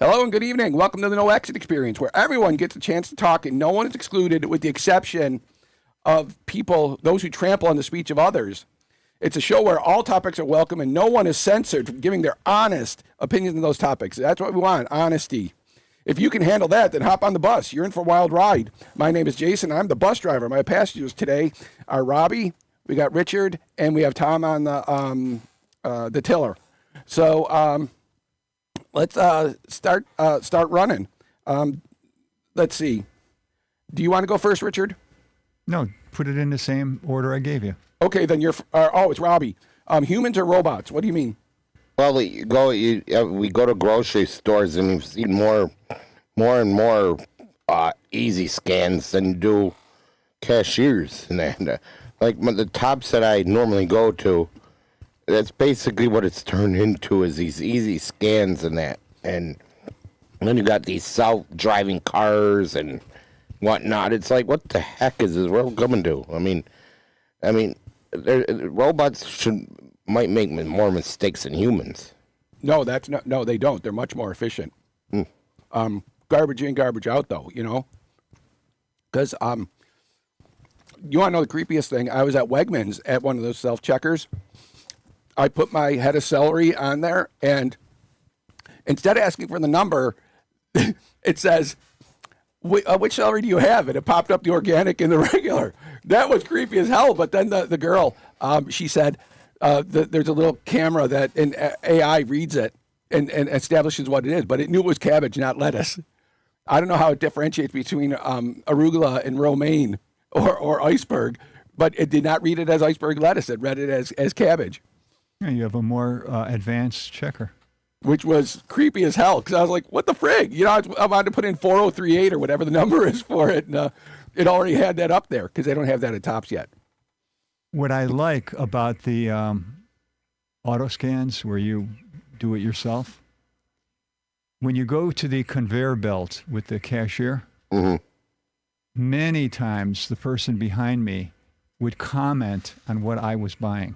Hello and good evening. Welcome to the No Exit Experience, where everyone gets a chance to talk and no one is excluded with the exception of people, those who trample on the speech of others. It's a show where all topics are welcome and no one is censored from giving their honest opinions on those topics. That's what we want, honesty. If you can handle that, then hop on the bus. You're in for a wild ride. My name is Jason. I'm the bus driver. My passengers today are Robbie, we got Richard, and we have Tom on the tiller. So let's start running. Let's see. Do you want to go first, Richard? No, put it in the same order I gave you. Okay, then it's Robbie. Humans or robots? What do you mean? Well, we go to grocery stores and we've seen more and more easy scans than do cashiers. And like the tops that I normally go to, that's basically what it's turned into, is these easy scans and that. And then you got these self-driving cars and whatnot. It's like, what the heck is this world coming to? I mean, robots might make more mistakes than humans. No, no, they don't. They're much more efficient. Garbage in, garbage out, though, you know? Because you want to know the creepiest thing? I was at Wegmans at one of those self-checkers. I put my head of celery on there, and instead of asking for the number, it says, which celery do you have? And it popped up the organic and the regular. That was creepy as hell. But then the girl, she said, there's a little camera that in AI reads it and establishes what it is, but it knew it was cabbage, not lettuce. I don't know how it differentiates between arugula and romaine or iceberg, but it did not read it as iceberg lettuce. It read it as cabbage. Yeah, you have a more advanced checker. Which was creepy as hell, because I was like, what the frig? You know, I wanted to put in 4038 or whatever the number is for it, and it already had that up there, because they don't have that at Tops yet. What I like about the auto scans where you do it yourself, when you go to the conveyor belt with the cashier, many times the person behind me would comment on what I was buying.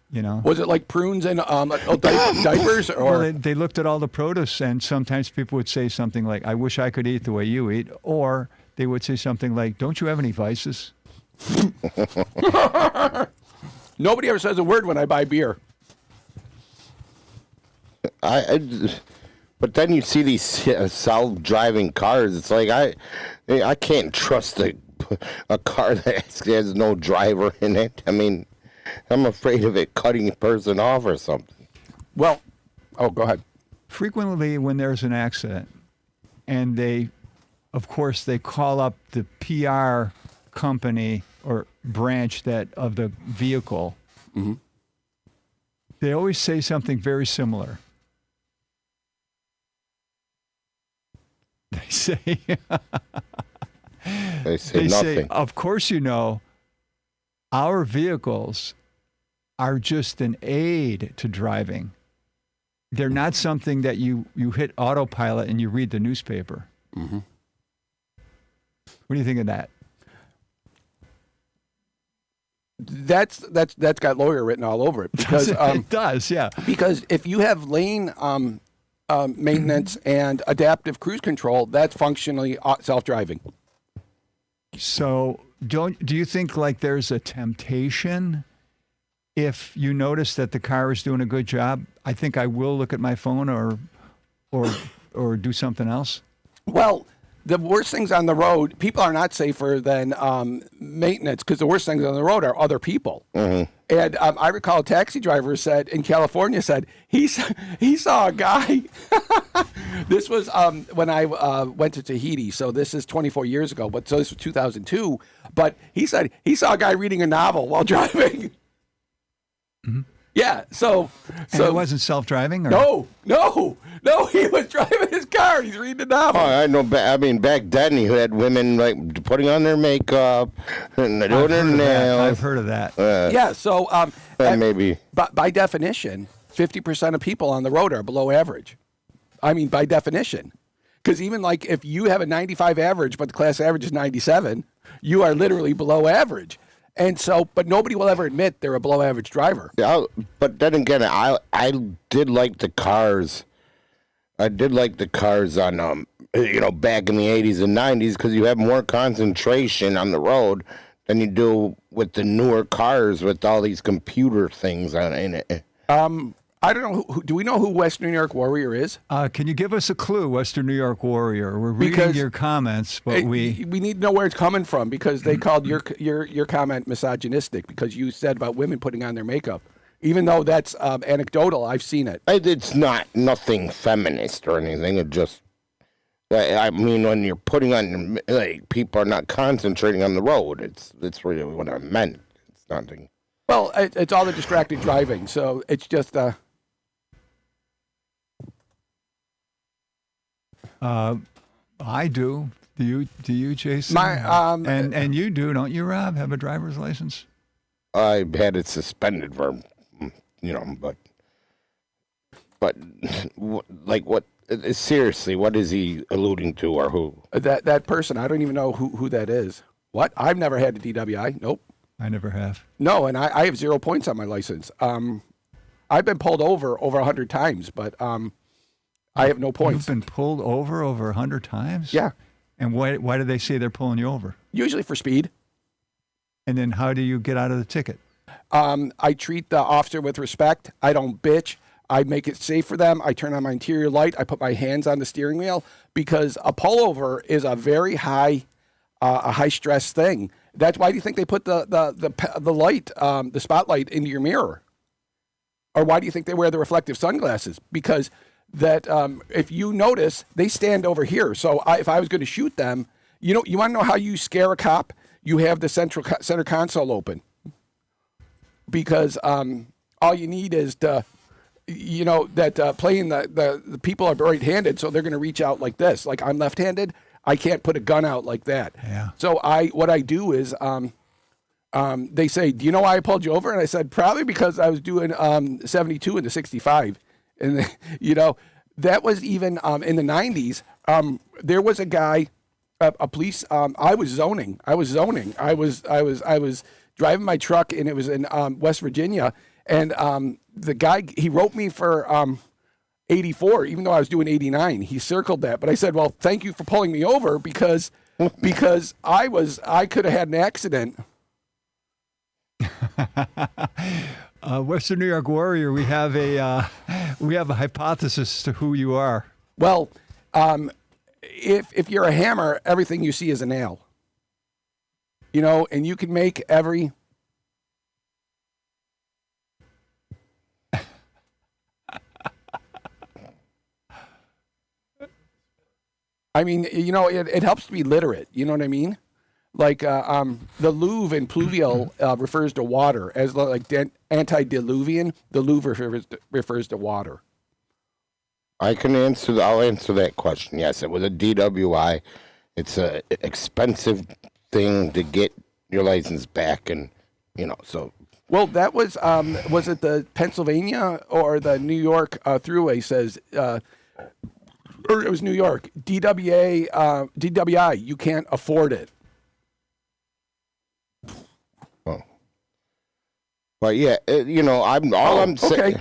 You know, was it like prunes and diapers? Or well, they looked at all the produce, and sometimes people would say something like, "I wish I could eat the way you eat," or they would say something like, "Don't you have any vices?" Nobody ever says a word when I buy beer. But then you see these self-driving cars. It's like I can't trust a car that has no driver in it. I mean, I'm afraid of it cutting a person off or something. Well, go ahead. Frequently when there's an accident and they call up the PR company or branch of the vehicle, they always say something very similar. They say, nothing. Of course, you know, our vehicles are just an aid to driving. They're not something that you hit autopilot and you read the newspaper. What do you think of that? That's got lawyer written all over it, because it does, yeah. Because if you have lane maintenance and adaptive cruise control, that's functionally self-driving. So do you think like there's a temptation if you notice that the car is doing a good job? I think I will look at my phone or do something else. Well, the worst things on the road, people are not safer than maintenance, because the worst things on the road are other people. And I recall a taxi driver in California said he saw a guy. This was when I went to Tahiti, so this is 24 years ago. But so this was 2002. But he said he saw a guy reading a novel while driving. Yeah, so it wasn't self-driving, or no, he was driving his car. He's reading a novel. Oh, I know. I mean, back then you had women like putting on their makeup and doing their nails. I've heard of that. Yeah, so maybe. But by definition, 50% of people on the road are below average. I mean, by definition, because even like if you have a 95 average, but the class average is 97, you are literally below average. And so, but nobody will ever admit they're a below average driver. Yeah, but then again, I did like the cars. I did like the cars on back in the 80s and 90s because you have more concentration on the road than you do with the newer cars with all these computer things in it. I don't know. Do we know who Western New York Warrior is? Can you give us a clue, Western New York Warrior? We're reading Because your comments, but we need to know where it's coming from because they called your comment misogynistic because you said about women putting on their makeup. Even though that's anecdotal, I've seen it. It's not nothing feminist or anything. It just, I mean, when you're putting on, like, people are not concentrating on the road. It's really what I meant. It's nothing. Well, it's all the distracted driving, so it's just. I do. Do you, Jason? And you do, don't you, Rob? Have a driver's license? I had it suspended for, but like what? Seriously, what is he alluding to, or who? That person, I don't even know who that is. What? I've never had a DWI. Nope. I never have. No, and I have 0 points on my license. I've been pulled over 100 times, but I have no points. You've been pulled over 100 times? Yeah. And why do they say they're pulling you over? Usually for speed. And then how do you get out of the ticket? I treat the officer with respect. I don't bitch. I make it safe for them. I turn on my interior light. I put my hands on the steering wheel because a pullover is a very high stress thing. That's why do you think they put the light, the spotlight into your mirror? Or why do you think they wear the reflective sunglasses? Because that if you notice, they stand over here. So if I was going to shoot them, you want to know how you scare a cop? You have the center console open. Because all you need is to, playing the people are right-handed, so they're going to reach out like this. Like I'm left-handed, I can't put a gun out like that. Yeah. So what I do is, they say, "Do you know why I pulled you over?" And I said, "Probably because I was doing 72 into 65." And that was even in the 90s. There was a guy, a police. I was zoning. I was driving my truck, and it was in West Virginia. And the guy, he wrote me for 84, even though I was doing 89. He circled that, but I said, "Well, thank you for pulling me over because I could have had an accident." Western New York Warrior, we have a hypothesis to who you are. Well, if you're a hammer, everything you see is a nail. And you can make every. I mean, it helps to be literate. You know what I mean? Like the Louvre in pluvial refers to water, as like antediluvian. The Louvre refers to water. I'll answer that question. Yes, it was a DWI. It's a expensive thing to get your license back, and so. Well, that was it the Pennsylvania or the New York thruway says, or it was New York DWI. You can't afford it. But yeah, okay.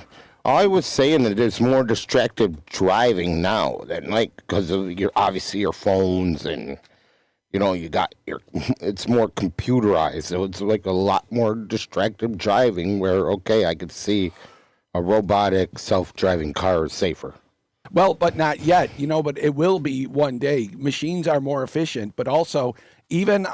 I was saying that there's more distracted driving now than because of your phones and you got it's more computerized, so it's like a lot more distracted driving. Where I could see a robotic self-driving car is safer. Well, but not yet, but it will be one day. Machines are more efficient, but also even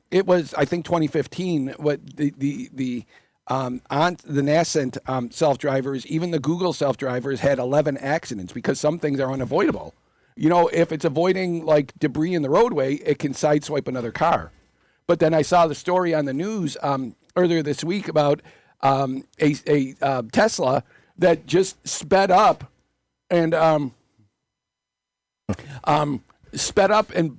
it was I think 2015 what the on the nascent self-drivers, even the Google self-drivers had 11 accidents because some things are unavoidable. If it's avoiding like debris in the roadway, it can sideswipe another car. But then I saw the story on the news earlier this week about a Tesla that just sped up and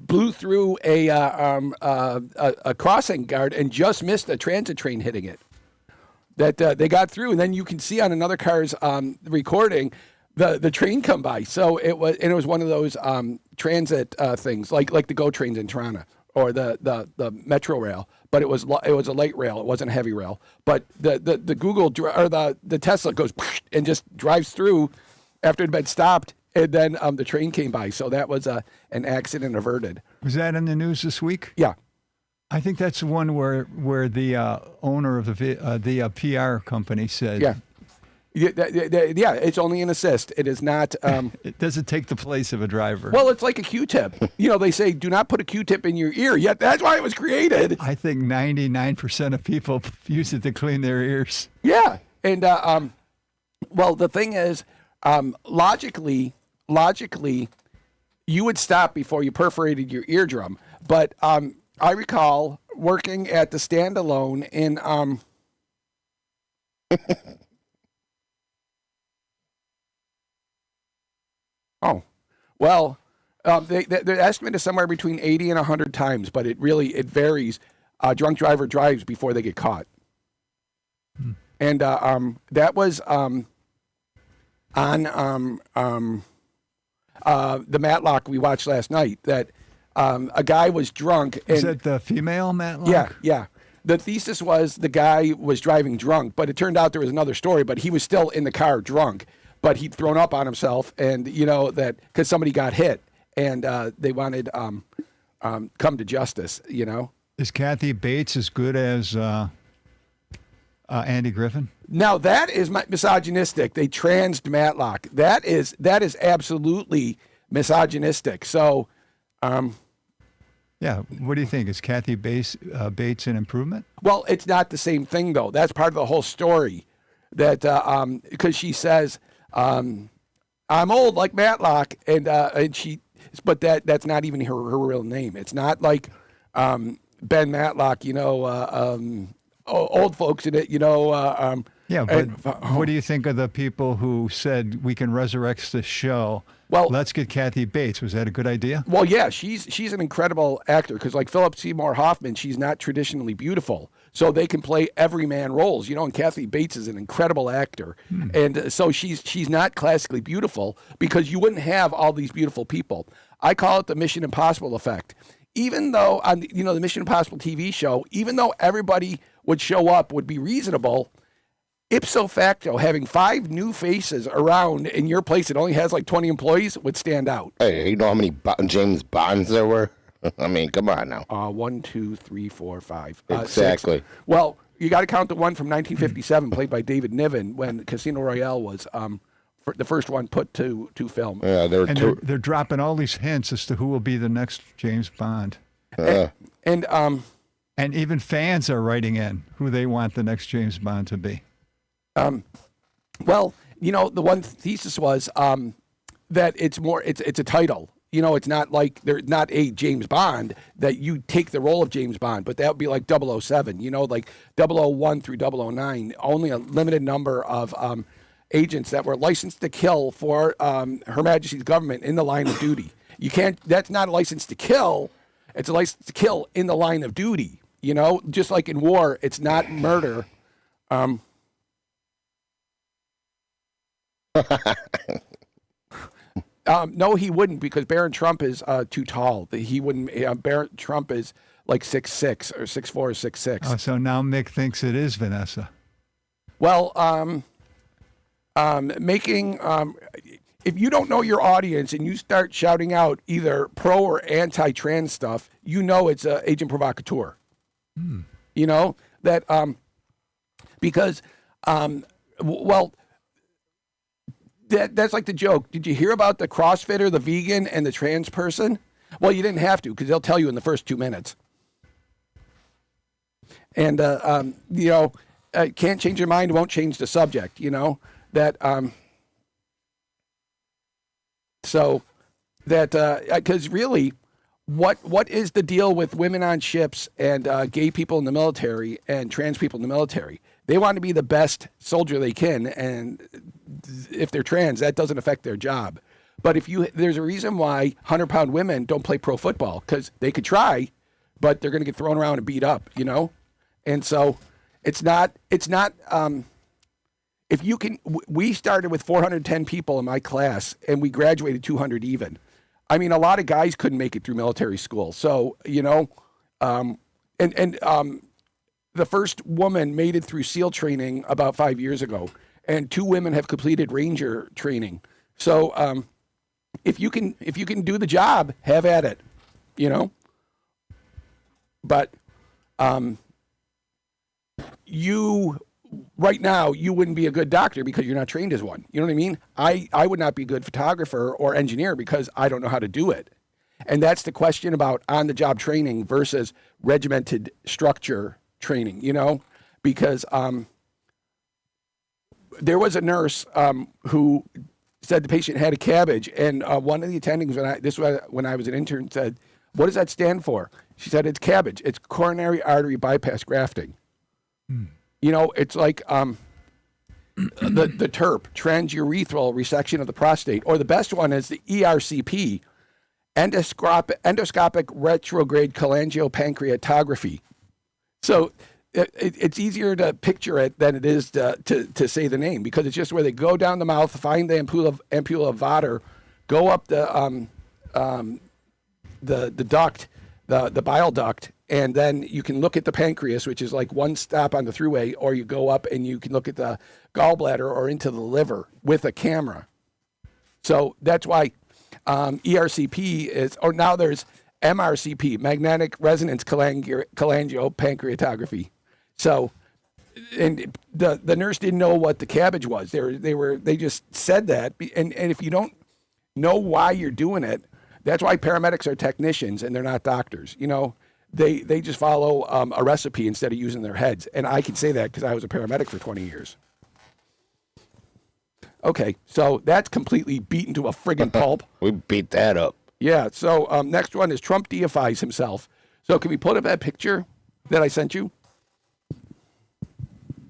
blew through a crossing guard and just missed a transit train hitting it. That they got through, and then you can see on another car's recording the train come by. So it was one of those transit things like the GO trains in Toronto or the Metro Rail, but it was a light rail. It wasn't a heavy rail. But the or the Tesla goes and just drives through after it had been stopped, and then the train came by. So that was an accident averted. Was that in the news this week? Yeah. I think that's the one where the owner of the PR company said, Yeah. Yeah, it's only an assist. It is not. It doesn't take the place of a driver. Well, it's like a Q-tip. They say do not put a Q-tip in your ear. Yet that's why it was created. I think 99% of people use it to clean their ears. Yeah, and well, the thing is, logically, you would stop before you perforated your eardrum. But I recall working at the Standalone in Oh, well, the estimate is somewhere between 80 and 100 times, but it varies. Drunk driver drives before they get caught. And that was on the Matlock we watched last night, that a guy was drunk. And, Is that the female Matlock? Yeah. The thesis was the guy was driving drunk, but it turned out there was another story, but he was still in the car drunk. But he'd thrown up on himself, and that because somebody got hit, and they wanted come to justice. Is Kathy Bates as good as Andy Griffin? Now that is misogynistic. They transed Matlock. That is absolutely misogynistic. So, yeah. What do you think? Is Kathy Bates an improvement? Well, it's not the same thing though. That's part of the whole story. That because she says. I'm old like Matlock, and she, but that's not even her real name. It's not like Ben Matlock, old folks in it, Yeah, but what do you think of the people who said we can resurrect this show? Well, let's get Kathy Bates. Was that a good idea? Well, yeah, she's an incredible actor because like Philip Seymour Hoffman, she's not traditionally beautiful. So they can play everyman roles, and Kathy Bates is an incredible actor. And so she's not classically beautiful because you wouldn't have all these beautiful people. I call it the Mission Impossible effect. Even though on the Mission Impossible TV show, even though everybody would show up, would be reasonable, ipso facto, having 5 new faces around in your place that only has like 20 employees would stand out. Hey, you know how many James Bonds there were? I mean, come on now. 1, 2, 3, 4, 5. Exactly. 6. Well, you got to count the one from 1957, played by David Niven, when Casino Royale was the first one put to film. Yeah, they're dropping all these hints as to who will be the next James Bond. And even fans are writing in who they want the next James Bond to be. Well, the one thesis was that it's a title. It's not like there's not a James Bond that you take the role of James Bond, but that would be like 007, like 001 through 009, only a limited number of agents that were licensed to kill for Her Majesty's government in the line of duty. You can't, that's not a license to kill, it's a license to kill in the line of duty, just like in war, it's not murder. No, he wouldn't because Barron Trump is too tall. He wouldn't. Barron Trump is like 6'6" or 6'4" or 6'6". Oh, so now Mick thinks it is Vanessa. Well, making if you don't know your audience and you start shouting out either pro or anti-trans stuff, it's agent provocateur. That because well. That's like the joke. Did you hear about the CrossFitter, the vegan, and the trans person? Well, you didn't have to because they'll tell you in the first 2 minutes. And, can't change your mind, won't change the subject, so that, because really, what is the deal with women on ships and gay people in the military and trans people in the military? They want to be the best soldier they can, and if they're trans, that doesn't affect their job. But there's a reason why 100-pound women don't play pro football because they could try, but they're going to get thrown around and beat up, And so it's not. If you can, we started with 410 people in my class, and we graduated 200 even. I mean, a lot of guys couldn't make it through military school. So, the first woman made it through SEAL training about 5 years ago, and 2 women have completed Ranger training. So, if you can do the job, have at it, But you right now you wouldn't be a good doctor because you're not trained as one. You know what I mean? I would not be a good photographer or engineer because I don't know how to do it. And that's the question about on-the-job training versus regimented structure training, because there was a nurse who said the patient had a cabbage, and one of the attendings, when I was an intern, said, "What does that stand for?" She said, "It's cabbage. It's coronary artery bypass grafting." It's like the TURP, transurethral resection of the prostate, or the best one is the ERCP, endoscopic retrograde cholangiopancreatography. So it's easier to picture it than it is to say the name, because it's just where they go down the mouth, find the ampulla of Vater, go up the duct, the bile duct, and then you can look at the pancreas, which is like one stop on the thruway, or you go up and you can look at the gallbladder or into the liver with a camera. So that's why ERCP is, or now there's MRCP, magnetic resonance cholangiopancreatography. So, and the nurse didn't know what the cabbage was. They just said that, and if you don't know why you're doing it, that's why paramedics are technicians and they're not doctors. They just follow a recipe instead of using their heads. And I can say that because I was a paramedic for 20 years. Okay, so that's completely beaten to a friggin' pulp. We beat that up. Yeah, so next one is Trump deifies himself. So can we put up that picture that I sent you?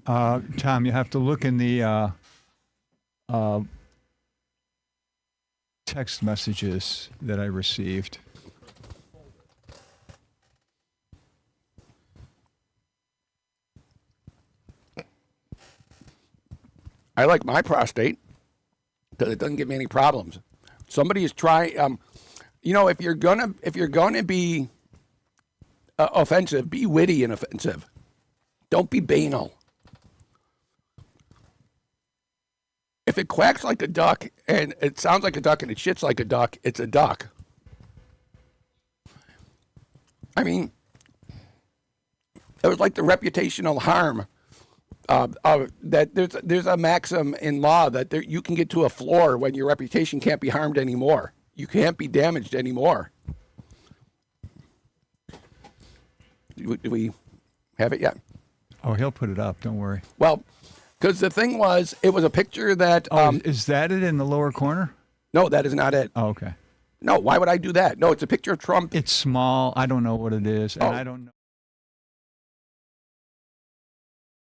Tom, you have to look in the text messages that I received. I like my prostate because it doesn't give me any problems. Somebody is trying. If you're gonna be offensive, be witty and offensive. Don't be banal. If it quacks like a duck and it sounds like a duck and it shits like a duck, it's a duck. I mean, it was like the reputational harm. That there's a maxim in law that you can get to a floor when your reputation can't be harmed anymore. You can't be damaged anymore. Do we have it yet? Oh, he'll put it up. Don't worry. Well, because the thing was, it was a picture that... is that it in the lower corner? No, that is not it. Oh, okay. No, why would I do that? No, it's a picture of Trump. It's small. I don't know what it is, and I don't know.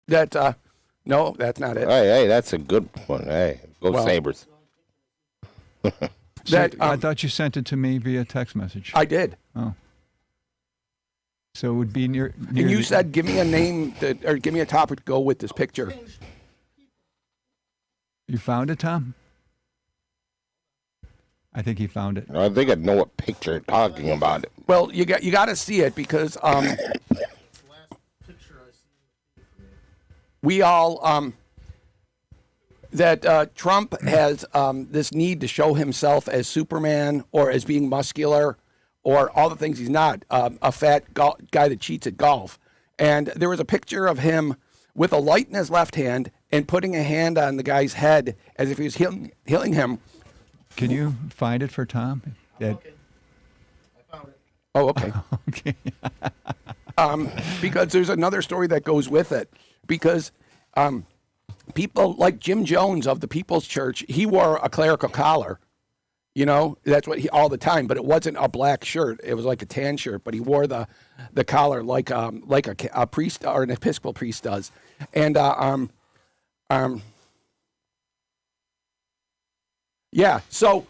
That, no, that's not it. Hey, that's a good one. Hey, go Well, Sabres. That, I thought you sent it to me via text message. I did. Oh. So it would be near And you the- said, give me a name or give me a topic to go with this picture. You found it, Tom? I think he found it. I think I know what picture you're talking about. Well, you got to see it because we all that Trump has this need to show himself as Superman or as being muscular or all the things he's not, a fat guy that cheats at golf. And there was a picture of him with a light in his left hand and putting a hand on the guy's head as if he was healing him. Can you find it for Tom? I found it. Oh, okay. Okay. Because there's another story that goes with it. Because people like Jim Jones of the People's Church, he wore a clerical collar. That's what he all the time. But it wasn't a black shirt; it was like a tan shirt. But he wore the collar like a priest or an Episcopal priest does. And yeah. So,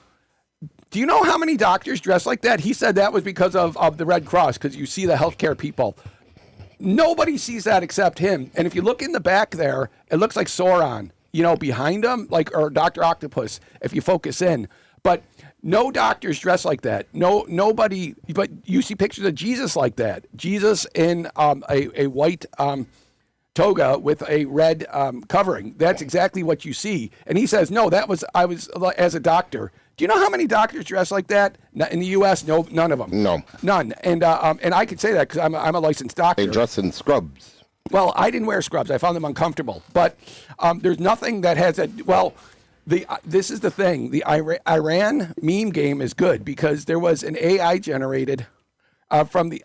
do you know how many doctors dress like that? He said that was because of the Red Cross, because you see the healthcare people. Nobody sees that except him. And if you look in the back there, it looks like Sauron, behind him, or Dr. Octopus, if you focus in. But no doctors dress like that. Nobody. But you see pictures of Jesus like that. Jesus in a white toga with a red covering. That's exactly what you see. And he says, no, I was as a doctor. Do you know how many doctors dress like that in the U.S.? No, none of them. No. None. And I can say that because I'm a licensed doctor. They dress in scrubs. Well, I didn't wear scrubs. I found them uncomfortable. But there's nothing that has a well. This is the thing. The Iran meme game is good because there was an AI generated from the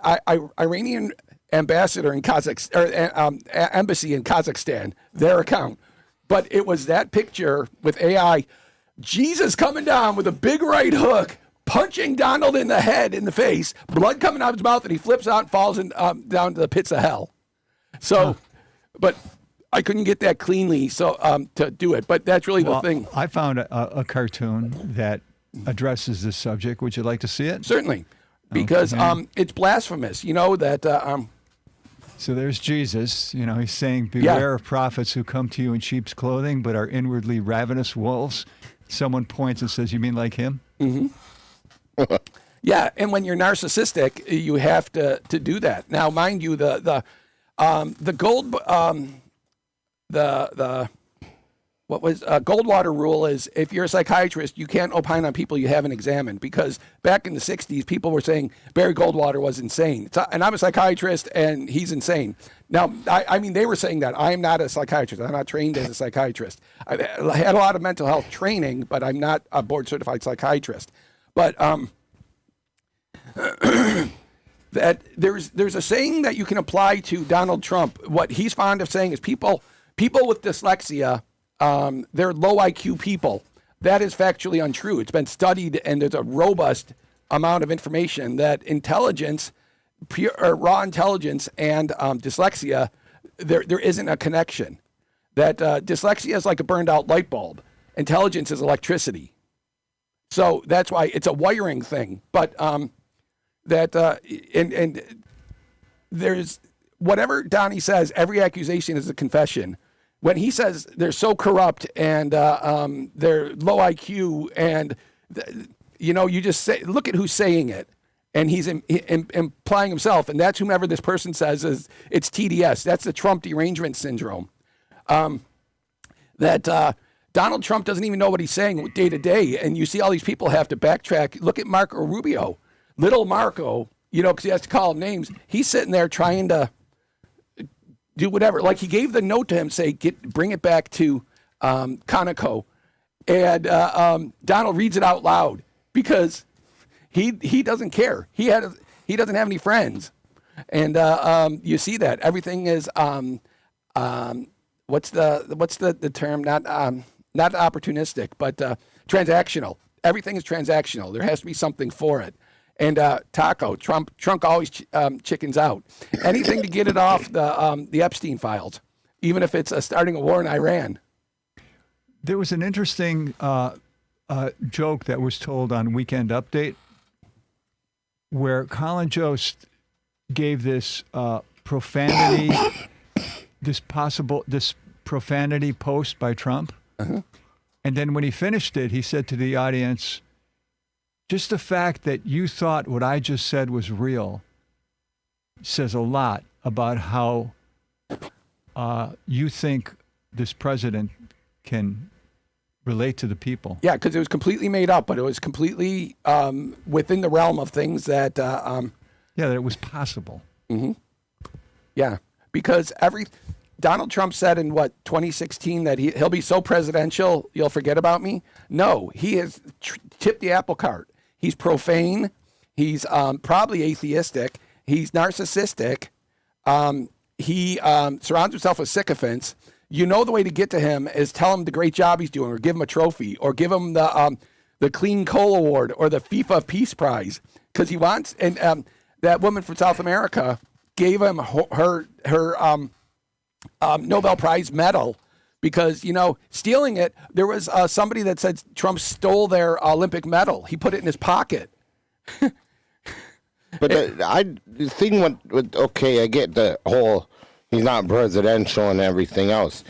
Iranian ambassador in Kazakhstan, or embassy in Kazakhstan, their account. But it was that picture with AI, Jesus coming down with a big right hook, punching Donald in the head, in the face, blood coming out of his mouth, and he flips out and falls down to the pits of hell. So, but I couldn't get that cleanly to do it. But that's really the thing. I found a cartoon that addresses this subject. Would you like to see it? Certainly, because it's blasphemous. You know that. So there's Jesus. You know, he's saying, "Beware of prophets who come to you in sheep's clothing, but are inwardly ravenous wolves." Someone points and says, "You mean like him?" Mm-hmm. Yeah, and when you're narcissistic, you have to do that. Now, mind you, the Goldwater rule is if you're a psychiatrist, you can't opine on people you haven't examined, because back in the 60s, people were saying Barry Goldwater was insane. And I'm a psychiatrist and he's insane. Now, I mean, they were saying that. I am not a psychiatrist. I'm not trained as a psychiatrist. I had a lot of mental health training, but I'm not a board certified psychiatrist. But that there's a saying that you can apply to Donald Trump. What he's fond of saying is people with dyslexia, they're low IQ people. That is factually untrue. It's been studied, and there's a robust amount of information that intelligence, raw intelligence, and dyslexia, there isn't a connection. That dyslexia is like a burned out light bulb. Intelligence is electricity. So that's why it's a wiring thing. But and there's whatever Donnie says, every accusation is a confession. When he says they're so corrupt and they're low IQ, and you just say, look at who's saying it, and he's implying himself, and that's whomever this person says is it's TDS. That's the Trump derangement syndrome. That Donald Trump doesn't even know what he's saying day to day, and you see all these people have to backtrack. Look at Marco Rubio, little Marco, because he has to call him names. He's sitting there trying to do whatever. Like he gave the note to him, say, bring it back to Conoco. And Donald reads it out loud because he doesn't care. He doesn't have any friends. And you see that. Everything is, what's the term? Not opportunistic, but transactional. Everything is transactional. There has to be something for it. And Trump always chickens out. Anything to get it off the Epstein files, even if it's starting a war in Iran. There was an interesting joke that was told on Weekend Update, where Colin Jost gave this profanity, this profanity post by Trump, and then when he finished it, he said to the audience, "Just the fact that you thought what I just said was real says a lot about how you think this president can relate to the people." Yeah, because it was completely made up, but it was completely within the realm of things that... that it was possible. Mm-hmm. Yeah, because Donald Trump said in 2016 that he'll be so presidential, you'll forget about me? No, he has tipped the apple cart. He's profane. He's probably atheistic. He's narcissistic. He surrounds himself with sycophants. The way to get to him is tell him the great job he's doing, or give him a trophy, or give him the Clean Coal Award, or the FIFA Peace Prize, because he wants. And that woman from South America gave him her Nobel Prize medal. Because, stealing it, there was somebody that said Trump stole their Olympic medal. He put it in his pocket. But the thing with, okay, I get the whole, he's not presidential and everything else.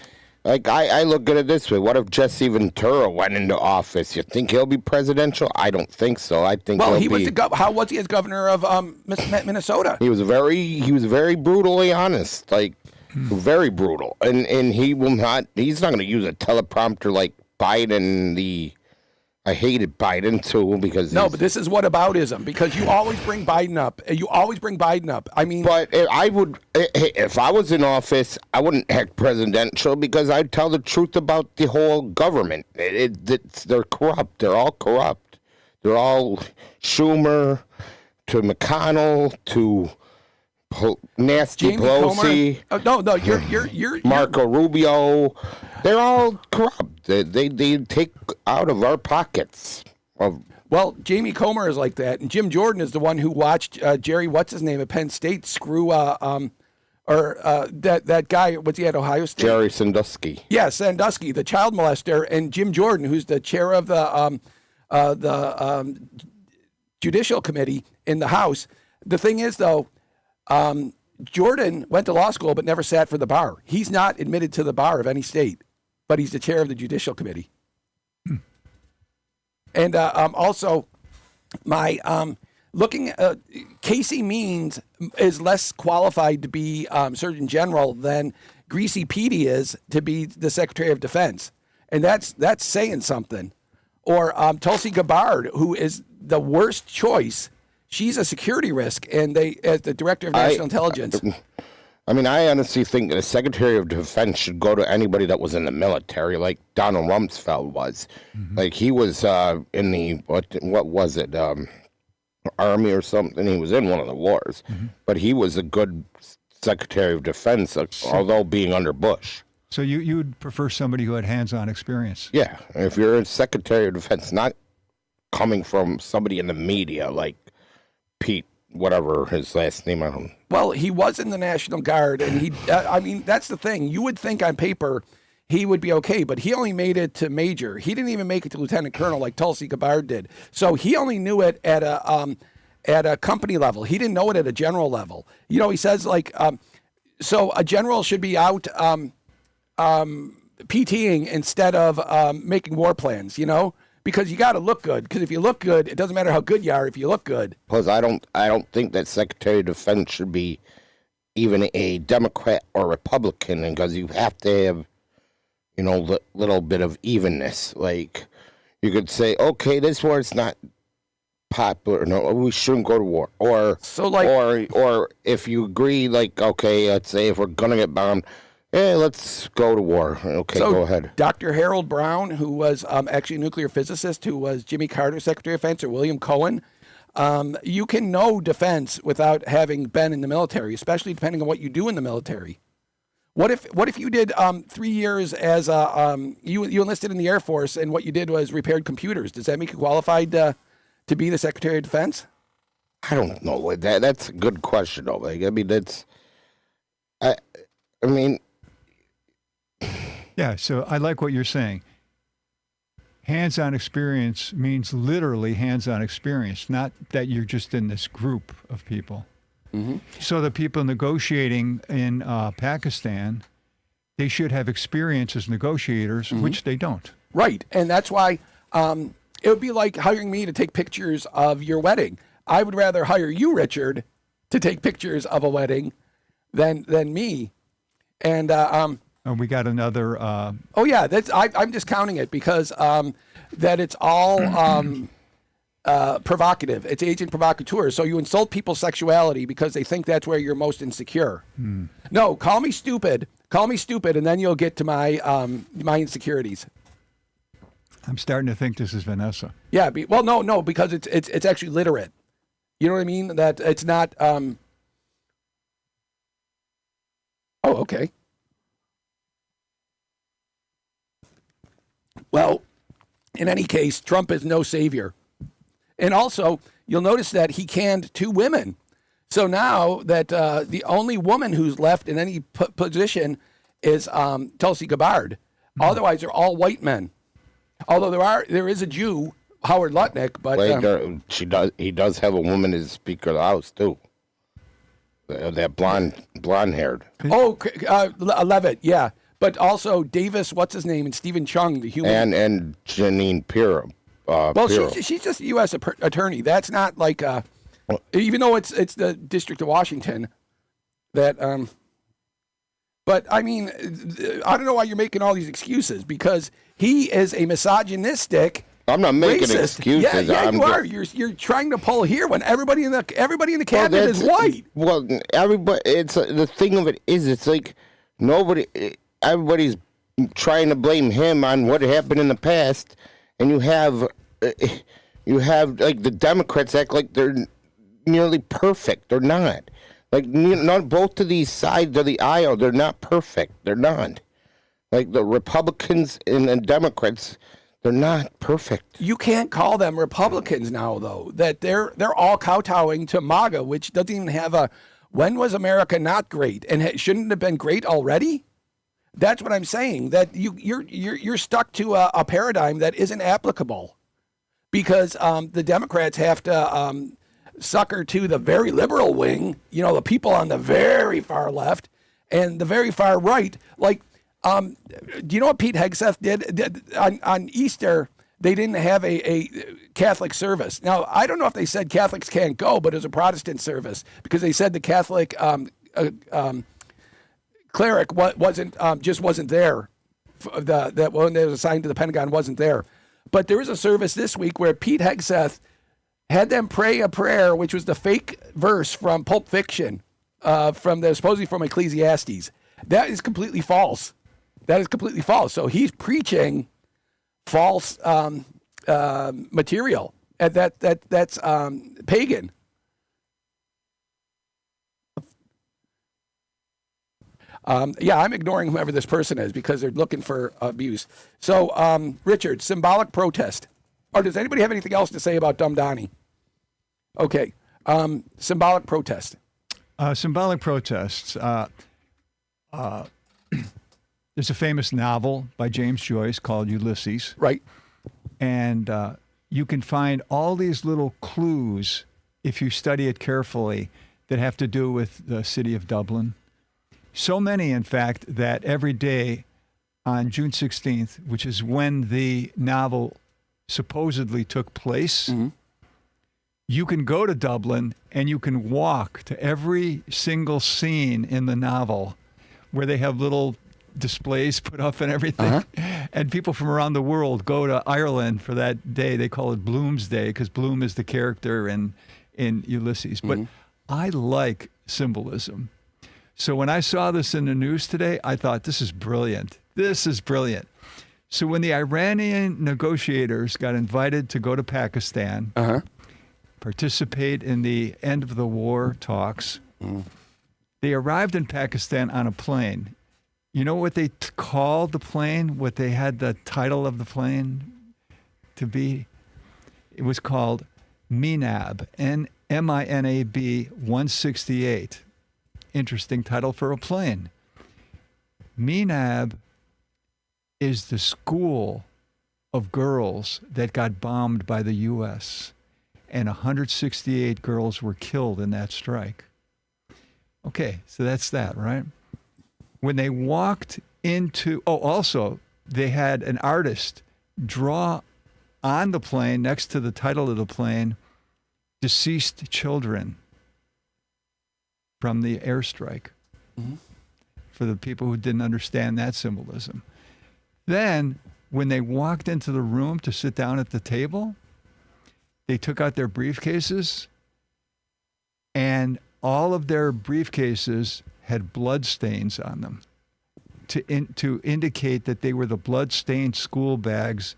Like, I look at it this way. What if Jesse Ventura went into office? You think he'll be presidential? I don't think so. I think Well, he'll he was be, how was he as governor of Minnesota? he was very brutally honest, like very brutal. And he's not going to use a teleprompter like Biden. I hated Biden too because No, but this is what aboutism, because you always bring Biden up. I mean, But if I was in office, I wouldn't act presidential because I'd tell the truth about the whole government. They're corrupt. They're all corrupt. They're all Schumer to McConnell to nasty Jamie Pelosi, Comer. No, you're Marco Rubio. They're all corrupt. They take out of our pockets. Well, Jamie Comer is like that, and Jim Jordan is the one who watched Jerry, what's his name, at Penn State screw that guy. What's he at Ohio State? Jerry Sandusky. Yeah, Sandusky, the child molester, and Jim Jordan, who's the chair of the Judicial Committee in the House. The thing is, though, Jordan went to law school but never sat for the bar. He's not admitted to the bar of any state, but he's the chair of the Judicial Committee. And also, my looking Casey Means is less qualified to be Surgeon General than Greasy Petey is to be the Secretary of Defense, and that's saying something. Or Tulsi Gabbard, who is the worst choice. She's a security risk, and as the Director of National Intelligence. I mean, I honestly think the Secretary of Defense should go to anybody that was in the military, like Donald Rumsfeld was. Mm-hmm. Like he was in the what was it, Army or something? He was in one of the wars, but he was a good Secretary of Defense, although being under Bush. So you would prefer somebody who had hands-on experience? Yeah, if you're a Secretary of Defense, not coming from somebody in the media like Pete, whatever his last name, I don't know. Well, he was in the National Guard, and he, I mean, that's the thing. You would think on paper he would be okay, but he only made it to major. He didn't even make it to lieutenant colonel like Tulsi Gabbard did. So he only knew it at a company level. He didn't know it at a general level. You know, he says like, so a general should be out PTing instead of making war plans, you know? Because you got to look good. Because if you look good, it doesn't matter how good you are if you look good. Plus, I don't think that Secretary of Defense should be even a Democrat or Republican, because you have to have, you know, little bit of evenness. Like, you could say, okay, this war's not popular. No, we shouldn't go to war. Or so like, or if you agree, like, okay, let's say if we're gonna get bombed. Hey, let's go to war. Okay, so go ahead. Dr. Harold Brown, who was actually a nuclear physicist, who was Jimmy Carter's Secretary of Defense, or William Cohen, you can know defense without having been in the military, especially depending on what you do in the military. What if you did 3 years as you enlisted in the Air Force, and what you did was repaired computers? Does that make you qualified to be the Secretary of Defense? I don't know. That's a good question, though. Like, I mean, I mean. Yeah, so I like what you're saying. Hands-on experience means literally hands-on experience, not that you're just in this group of people. Mm-hmm. So the people negotiating in Pakistan, they should have experience as negotiators, which they don't. Right, and that's why it would be like hiring me to take pictures of your wedding. I would rather hire you, Richard, to take pictures of a wedding than me. And we got another. Oh yeah, I'm just counting it because that it's all provocative. It's agent provocateur. So you insult people's sexuality because they think that's where you're most insecure. No, call me stupid, and then you'll get to my my insecurities. I'm starting to think this is Vanessa. Yeah. No, because it's actually literate. You know what I mean? That it's not. Oh, okay. Well, in any case, Trump is no savior. And also, you'll notice that he canned 2 women. So now that the only woman who's left in any position is Tulsi Gabbard. Otherwise, they're all white men. Although there is a Jew, Howard Lutnick, but he does have a woman as Speaker of the House too. That blonde haired. Oh, Levitt, yeah. but also Davis, what's his name, and Stephen Chung, the human. And Janine Pirro. Well, Pirro. she's just a U.S. attorney. That's not like, even though it's the District of Washington, that. But I mean, I don't know why you're making all these excuses, because he is a misogynistic. I'm not making racist. excuses. Yeah, I'm you are. You're trying to pull here when everybody in the cabinet is white. Well, everybody. It's the thing of it is, it's like everybody's trying to blame him on what happened in the past, and you have like the Democrats act like they're nearly perfect. They're not. Like, not both of these sides of the aisle, they're not perfect. They're not. Like the Republicans and Democrats, they're not perfect. You can't call them Republicans now, though. That they're all kowtowing to MAGA, which doesn't even have a. When was America not great, and shouldn't it have been great already? That's what I'm saying. That you're stuck to a paradigm that isn't applicable, because the Democrats have to sucker to the very liberal wing. You know, the people on the very far left and the very far right. Like, do you know what Pete Hegseth did on Easter? They didn't have a Catholic service. Now, I don't know if they said Catholics can't go, but it was a Protestant service, because they said the Catholic cleric wasn't there. That one that was assigned to the Pentagon wasn't there. But there was a service this week where Pete Hegseth had them pray a prayer, which was the fake verse from Pulp Fiction, supposedly from Ecclesiastes. That is completely false. That is completely false. So he's preaching false material, and that's pagan. I'm ignoring whoever this person is because they're looking for abuse. So, Richard, symbolic protest. Or does anybody have anything else to say about Dumb Donnie? Okay. Symbolic protest. Symbolic protests. There's a famous novel by James Joyce called Ulysses. Right. And you can find all these little clues, if you study it carefully, that have to do with the city of Dublin. So many, in fact, that every day on June 16th, which is when the novel supposedly took place, you can go to Dublin and you can walk to every single scene in the novel where they have little displays put up and everything. And people from around the world go to Ireland for that day. They call it Bloom's Day because Bloom is the character in Ulysses. But I like symbolism. So when I saw this in the news today, I thought, this is brilliant. This is brilliant. So when the Iranian negotiators got invited to go to Pakistan, participate in the end of the war talks, they arrived in Pakistan on a plane. You know what they called the plane? What they had the title of the plane to be? It was called Minab, Minab 168. Interesting title for a plane. Minab is the school of girls that got bombed by the U.S., and 168 girls were killed in that strike. Okay, so that's that, right? When they walked into, also, they had an artist draw on the plane, next to the title of the plane, deceased children from the airstrike, for the people who didn't understand that symbolism. Then, when they walked into the room to sit down at the table, they took out their briefcases, and all of their briefcases had blood stains on them to indicate that they were the blood-stained school bags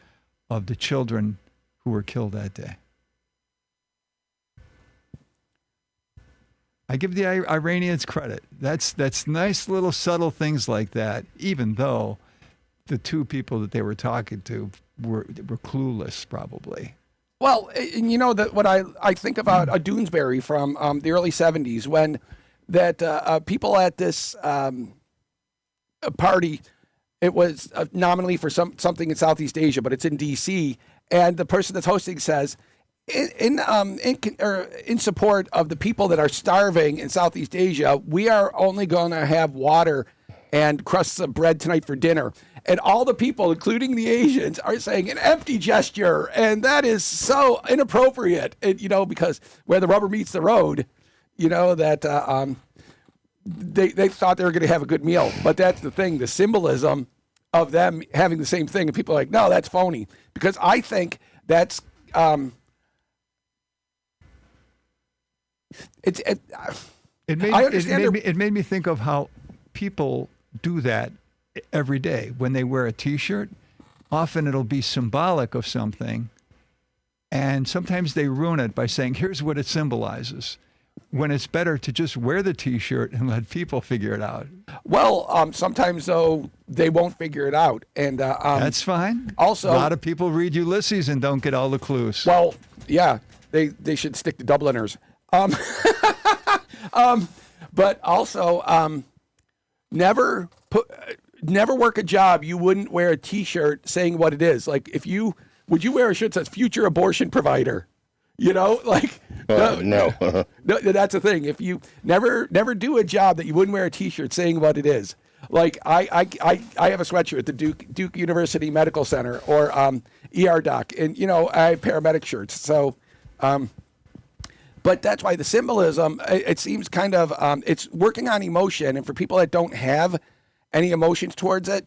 of the children who were killed that day. I give the Iranians credit. That's nice little subtle things like that, even though the two people that they were talking to were clueless, probably. Well, and you know that what I think about a Doonesbury from the early 70s, when that people at this party, it was nominally for something in Southeast Asia, but it's in D.C., and the person that's hosting says, in support of the people that are starving in Southeast Asia, we are only going to have water and crusts of bread tonight for dinner. And all the people, including the Asians, are saying an empty gesture. And that is so inappropriate, because where the rubber meets the road, that they thought they were going to have a good meal. But that's the thing, the symbolism of them having the same thing. And people are like, no, that's phony. Because I think that's... It made me think of how people do that every day when they wear a T-shirt. Often it'll be symbolic of something, and sometimes they ruin it by saying, "Here's what it symbolizes." When it's better to just wear the T-shirt and let people figure it out. Well, sometimes though they won't figure it out, and that's fine. Also, a lot of people read Ulysses and don't get all the clues. Well, yeah, they should stick to Dubliners. But also, never work a job you wouldn't wear a T-shirt saying what it is. Like, would you wear a shirt that says "Future Abortion Provider"? No. No, that's the thing. If you never do a job that you wouldn't wear a T-shirt saying what it is. Like I have a sweatshirt at the Duke University Medical Center or ER doc, and I have paramedic shirts. So. But that's why the symbolism, it seems kind of, it's working on emotion. And for people that don't have any emotions towards it,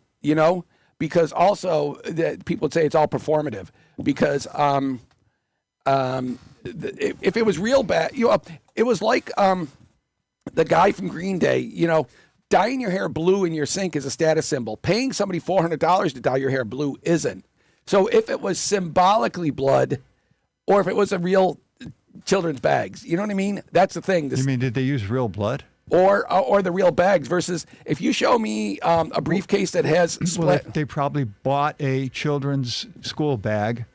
because also people would say it's all performative. Because if it was real bad, it was like the guy from Green Day, dyeing your hair blue in your sink is a status symbol. Paying somebody $400 to dye your hair blue isn't. So if it was symbolically blood, or if it was a real children's bags, you know what I mean? That's the thing. You mean, did they use real blood? Or the real bags versus if you show me a briefcase that has split. Well, they probably bought a children's school bag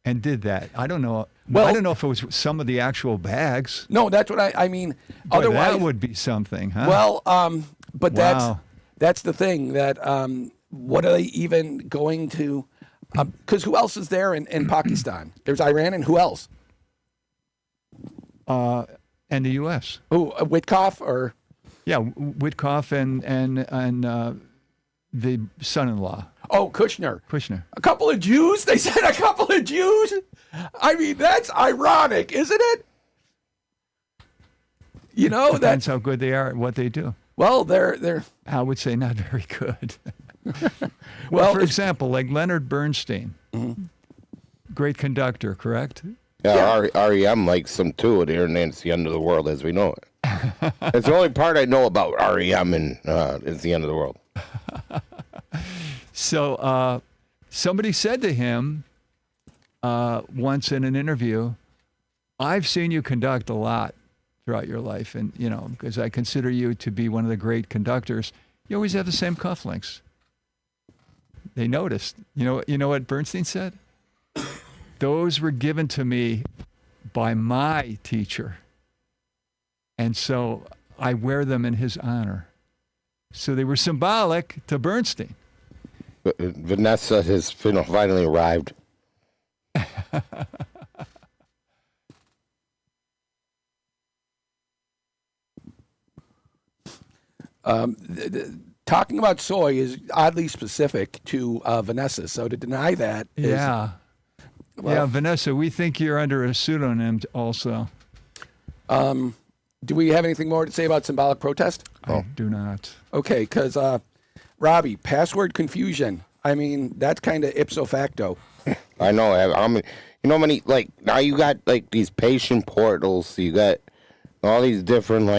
and did that. I don't know. Well, I don't know if it was some of the actual bags. No, that's what I mean. Boy, Otherwise, that would be something, huh? Well, but wow. that's the thing that what are they even going to? Because who else is there in Pakistan? There's Iran and who else? And the U.S. Oh, Witkoff or? Yeah, Witkoff and the son-in-law. Oh, Kushner. Kushner. A couple of Jews? They said a couple of Jews? I mean, that's ironic, isn't it? Depends how good they are at what they do. Well, they're I would say not very good. well, for example, like Leonard Bernstein, great conductor, correct? Yeah, REM likes them too. And it's the end of the world as we know it. It's the only part I know about REM, and it's the end of the world. So somebody said to him once in an interview, "I've seen you conduct a lot throughout your life, and because I consider you to be one of the great conductors, you always have the same cufflinks." They noticed. You know what Bernstein said? "Those were given to me by my teacher, and so I wear them in his honor." So they were symbolic to Bernstein. Vanessa has finally arrived. Talking about soy is oddly specific to Vanessa. So to deny that is... Yeah. Well, Vanessa, we think you're under a pseudonym also. Do we have anything more to say about symbolic protest? I do not. Okay, because Robbie, password confusion. I mean, that's kind of ipso facto. I know. Now you got like these patient portals. You got all these different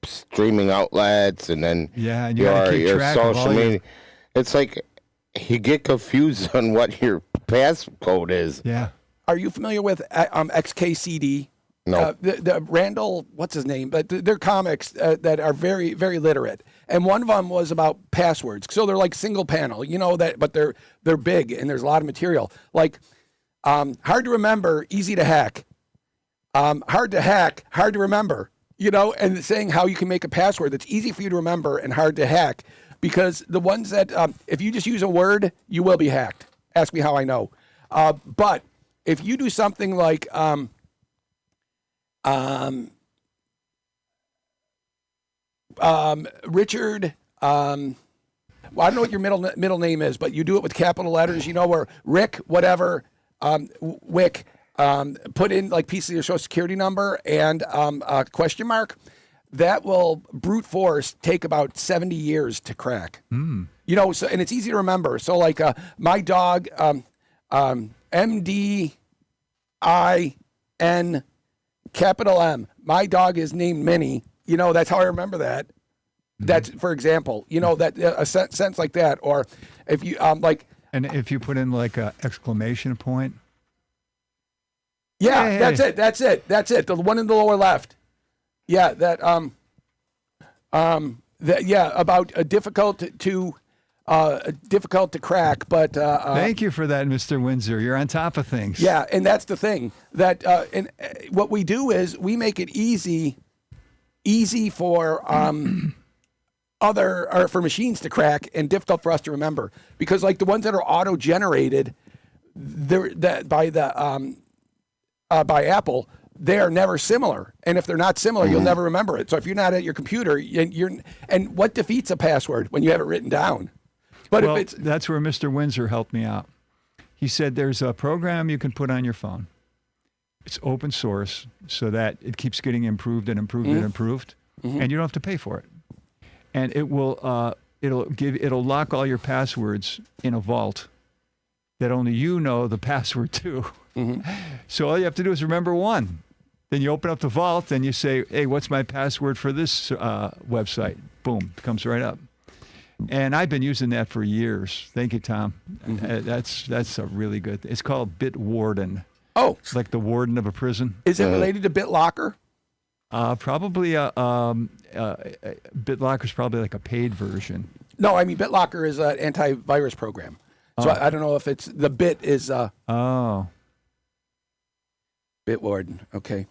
streaming outlets, and then and you gotta keep your track of social all media. It's like you get confused on what your passcode is. Yeah. Are you familiar with XKCD? No. The Randall, what's his name? But they're comics that are very, very literate. And one of them was about passwords. So they're like single panel, but they're big and there's a lot of material. Like hard to remember, easy to hack. Hard to hack, hard to remember. And saying how you can make a password that's easy for you to remember and hard to hack. Because the ones that, if you just use a word, you will be hacked. Ask me how I know. But if you do something like Richard well, I don't know what your middle name is, but you do it with capital letters, or Rick, whatever, Wick, put in like piece of your social security number and a question mark. That will brute force take about 70 years to crack. So, and it's easy to remember. So like my dog, MDIN capital M. My dog is named Minnie. That's how I remember that. That's, for example, that a sentence like that. Or if you And if you put in like a exclamation point. yeah, Hey. that's it. The one in the lower left. Yeah, about difficult to crack, but Thank you for that, Mr. Windsor. You're on top of things. yeah, and that's the thing that what we do is we make it easy for for machines to crack and difficult for us to remember, because like the ones that are auto generated, by Apple, they are never similar, and if they're not similar, you'll never remember it. So if you're not at your computer, and what defeats a password when you have it written down? But Well, if it's that's where Mr. Windsor helped me out. He said there's a program you can put on your phone. It's open source, so that it keeps getting improved and improved and improved, and you don't have to pay for it. And it will it'll lock all your passwords in a vault that only you know the password to. So all you have to do is remember one. Then you open up the vault and you say, "Hey, what's my password for this website?" Boom, it comes right up. And I've been using that for years. Thank you, Tom. That's a really good. It's called Bitwarden. oh, It's like the warden of a prison. is it related to BitLocker? Probably BitLocker's probably like a paid version. No, I mean BitLocker is an antivirus program. So I don't know if it's the bit is Oh, Bitwarden. Okay.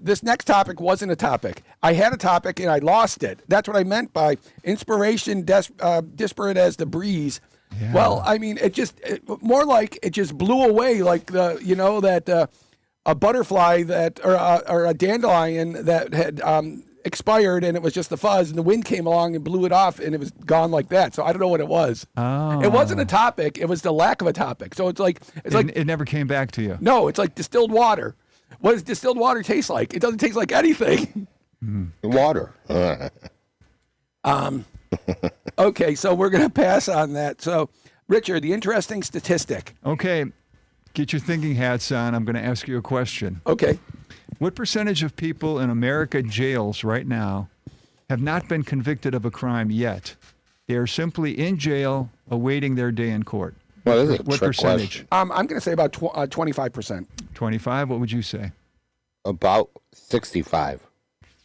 This next topic wasn't a topic. I had a topic and I lost it. That's what I meant by inspiration disparate as the breeze. Yeah. Well, I mean, more like it just blew away, like that a butterfly or a dandelion that had expired, and it was just the fuzz, and the wind came along and blew it off, and it was gone like that. So I don't know what it was. Oh. It wasn't a topic. It was the lack of a topic. So it's like it never came back to you. no, it's like distilled water. What does distilled water taste like? It doesn't taste like anything. Water. Okay, so we're going to pass on that. So, Richard, the interesting statistic. Okay, get your thinking hats on. I'm going to ask you a question. Okay. What percentage of people in America jails right now have not been convicted of a crime yet? They are simply in jail awaiting their day in court. Well, this is a What trick percentage? question. I'm going to say about 25%. 25? What would you say? About 65.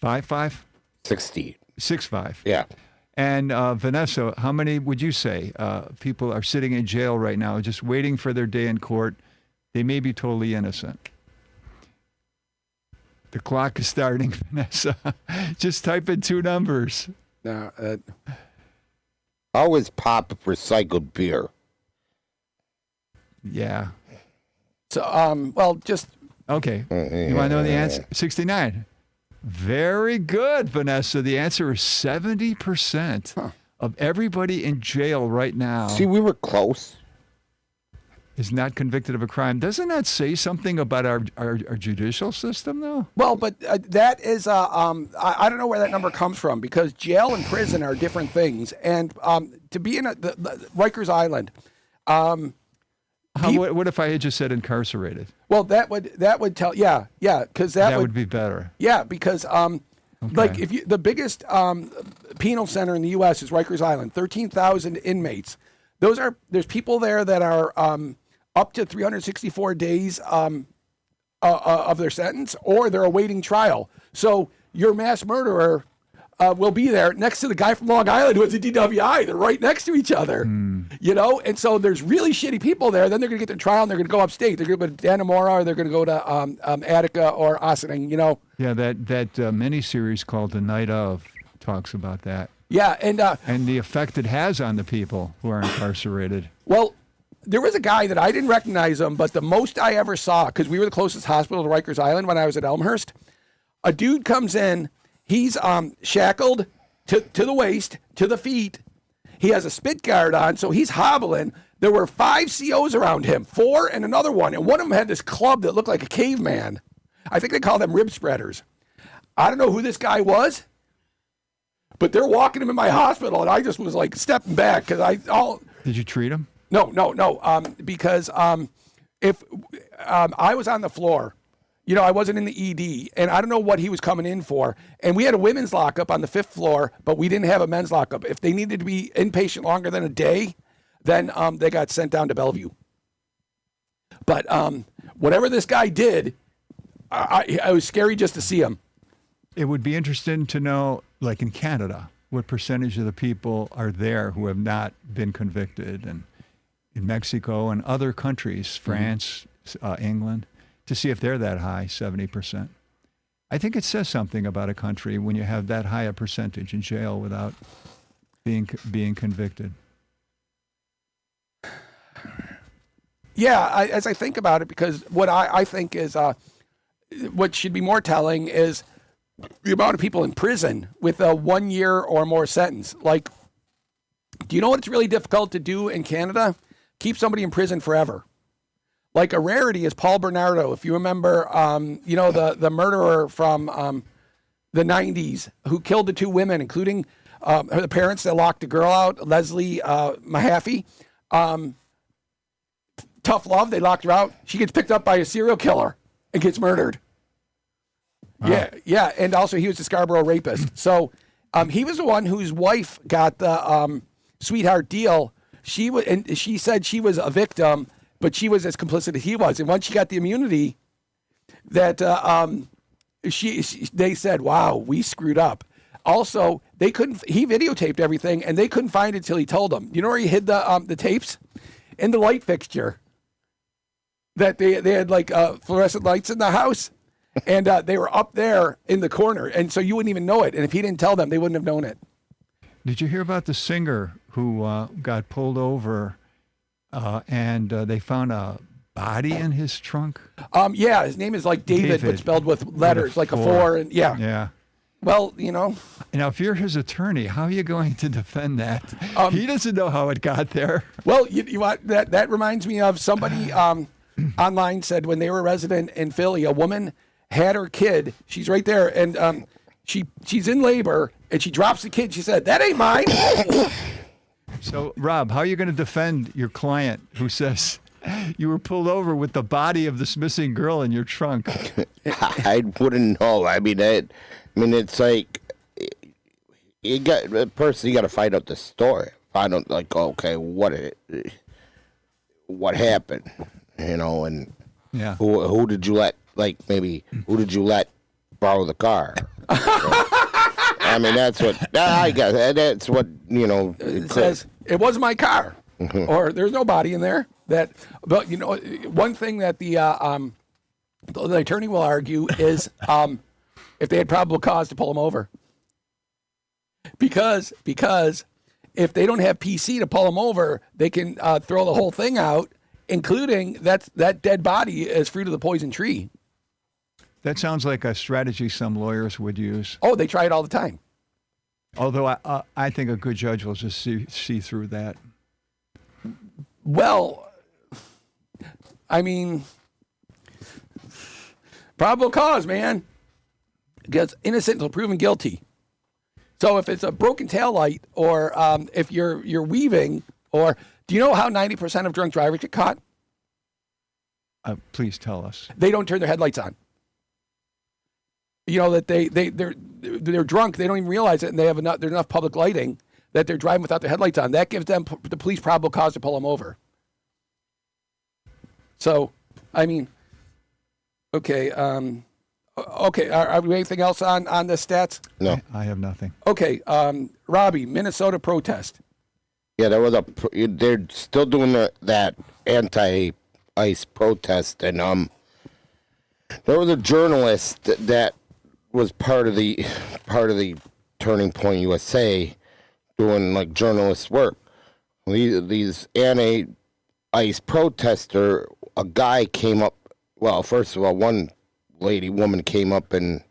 5.5? 60. 6.5. Yeah. And Vanessa, how many would you say people are sitting in jail right now just waiting for their day in court? They may be totally innocent. The clock is starting, Vanessa. Just type in two numbers. No, How is pop recycled beer? Yeah. so, well, just Okay. You want to know the answer? 69. Very good, Vanessa. The answer is 70% of everybody in jail right now See, we were close. is not convicted of a crime. Doesn't that say something about our judicial system, though? well, but that is I don't know where that number comes from, because jail and prison are different things. And to be in the Rikers Island, What if I had just said incarcerated? well, that would tell, because That would be better. yeah, because like if you the biggest penal center in the U.S. is Rikers Island, 13,000 inmates. There's people there that are up to 364 days of their sentence, or they're awaiting trial. So your mass murderer will be there next to the guy from Long Island who has a DWI. They're right next to each other, And so there's really shitty people there. Then they're going to get their trial and they're going to go upstate. They're going to go to Dannemora, or they're going to go to Attica or Ossining, Yeah, that mini-series called The Night Of talks about that. Yeah, And the effect it has on the people who are incarcerated. well, there was a guy that I didn't recognize him, but the most I ever saw, because we were the closest hospital to Rikers Island when I was at Elmhurst, a dude comes in, he's shackled, to the waist, to the feet. He has a spit guard on, so he's hobbling. There were 5 COs around him, 4 and another one. And one of them had this club that looked like a caveman. I think they call them rib spreaders. I don't know who this guy was, but they're walking him in my hospital, and I just was like stepping back because Did you treat him? No. Because if I was on the floor, I wasn't in the ED, and I don't know what he was coming in for. And we had a women's lockup on the 5th floor, but we didn't have a men's lockup. If they needed to be inpatient longer than a day, then they got sent down to Bellevue. But whatever this guy did, I was scary just to see him. It would be interesting to know, like in Canada, what percentage of the people are there who have not been convicted, and in Mexico and other countries, France, England, to see if they're that high, 70%. I think it says something about a country when you have that high a percentage in jail without being convicted. Yeah, as I think about it, because what I think is what should be more telling is the amount of people in prison with a 1 year or more sentence. Like, do you know what it's really difficult to do in Canada? Keep somebody in prison forever. Like, a rarity is Paul Bernardo. If you remember, the murderer from the 90s who killed the 2 women, including the parents that locked the girl out, Leslie Mahaffey. Tough love, they locked her out. She gets picked up by a serial killer and gets murdered. Wow. Yeah. And also he was a Scarborough rapist. So he was the one whose wife got the sweetheart deal. She said she was a victim, but she was as complicit as he was. And once she got the immunity, that they said, wow, we screwed up. Also, he videotaped everything, and they couldn't find it till he told them. You know where he hid the tapes? In the light fixture. That they had like fluorescent lights in the house, and they were up there in the corner, and so you wouldn't even know it. And if he didn't tell them, they wouldn't have known it. Did you hear about the singer who got pulled over, and they found a body in his trunk? Yeah, his name is like David, but spelled with letters, like a 4, and yeah. Yeah. Well, Now, if you're his attorney, how are you going to defend that? He doesn't know how it got there. Well, you want that reminds me of somebody online said when they were a resident in Philly, a woman had her kid. She's right there, and she's in labor, and she drops the kid. She said, "That ain't mine." So, Rob, how are you going to defend your client who says you were pulled over with the body of this missing girl in your trunk? I wouldn't know. It's like you got to find out the story. Find out, like, okay, what happened, and yeah, who did you let, like, maybe who did you let borrow the car? That's what I guess. That's what It says it was my car, or there's no body in there. But one thing that the attorney will argue is if they had probable cause to pull him over, because if they don't have PC to pull him over, they can throw the whole thing out, including that dead body is fruit of the poison tree. That sounds like a strategy some lawyers would use. Oh, they try it all the time. Although I think a good judge will just see through that. Well, probable cause, man. Gets innocent until proven guilty. So if it's a broken taillight, or if you're weaving, or do you know how 90% of drunk drivers get caught? Please tell us. They don't turn their headlights on. That they're drunk. They don't even realize it, and there's enough public lighting that they're driving without their headlights on. That gives them the police probable cause to pull them over. So, okay. Okay. Are we anything else on the stats? No, I have nothing. Okay. Robbie, Minnesota protest. Yeah, they're still doing that anti-ICE protest, and there was a journalist that was part of the Turning Point USA doing like journalist work. These anti-ICE protester, a guy came up. Well, first of all, one woman came up and